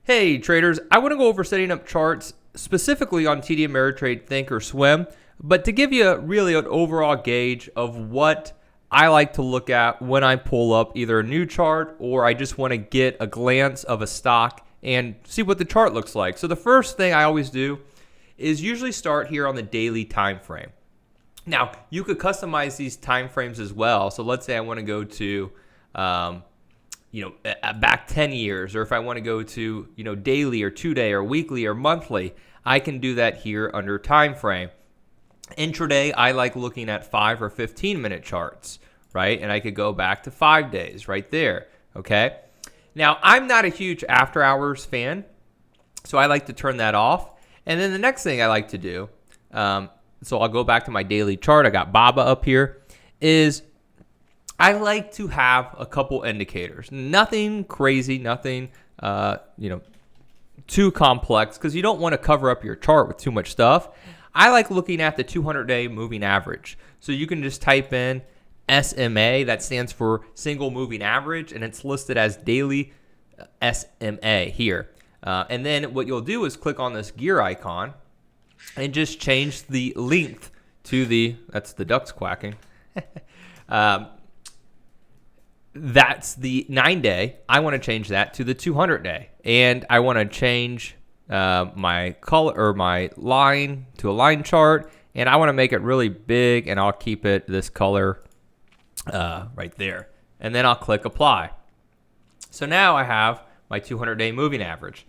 Hey traders, I want to go over setting up charts specifically on TD Ameritrade Think or Swim, but to give you really an overall gauge of what I like to look at when I pull up either a new chart or I just want to get a glance of a stock and see what the chart looks like. So the first thing I always do is usually start here on the daily time frame. Now, you could customize these time frames as well. So let's say I want to go to back 10 years, or if I want to go to, daily or 2-day or weekly or monthly, I can do that here under time frame. Intraday, I like looking at 5 or 15-minute charts, right? And I could go back to 5 days right there, okay? Now, I'm not a huge after hours fan, so I like to turn that off. And then the next thing I like to do, so I'll go back to my daily chart. I got BABA up here, is I like to have a couple indicators. Nothing crazy, nothing too complex, because you don't want to cover up your chart with too much stuff. I like looking at the 200-day moving average. So you can just type in SMA, that stands for single moving average, and it's listed as daily SMA here. And then what you'll do is click on this gear icon and just change the length to that's the ducks quacking. That's the 9-day. I want to change that to the 200-day. And I want to change my color or my line to a line chart. And I want to make it really big, and I'll keep it this color right there. And then I'll click apply. So now I have my 200-day moving average.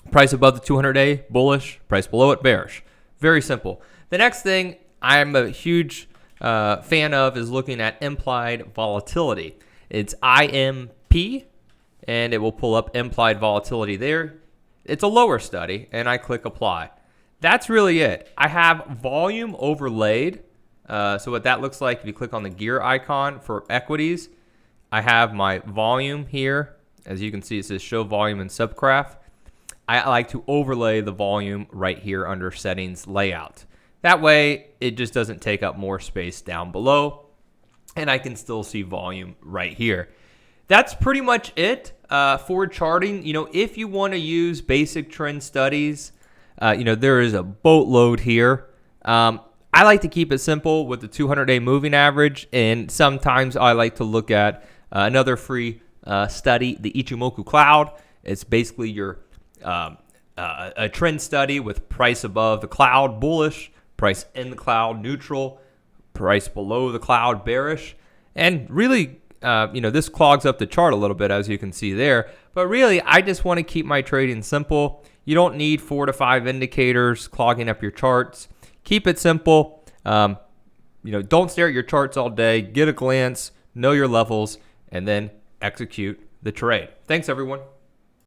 Price above the 200-day, bullish. Price below it, bearish. Very simple. The next thing I'm a huge fan of is looking at implied volatility. It's IMP, and it will pull up implied volatility there. It's a lower study, and I click apply. That's really it. I have volume overlaid. So what that looks like, if you click on the gear icon for equities, I have my volume here. As you can see, it says show volume in subgraph. I like to overlay the volume right here under settings layout. That way, it just doesn't take up more space down below, and I can still see volume right here. That's pretty much it for charting. If you want to use basic trend studies, there is a boatload here. I like to keep it simple with the 200-day moving average, and sometimes I like to look at another free study, the Ichimoku Cloud. It's basically your a trend study with price above the cloud, bullish, price in the cloud, neutral, price below the cloud, bearish. And really, this clogs up the chart a little bit, as you can see there. But really, I just want to keep my trading simple. You don't need 4 to 5 indicators clogging up your charts. Keep it simple. Don't stare at your charts all day. Get a glance, know your levels, and then execute the trade. Thanks, everyone.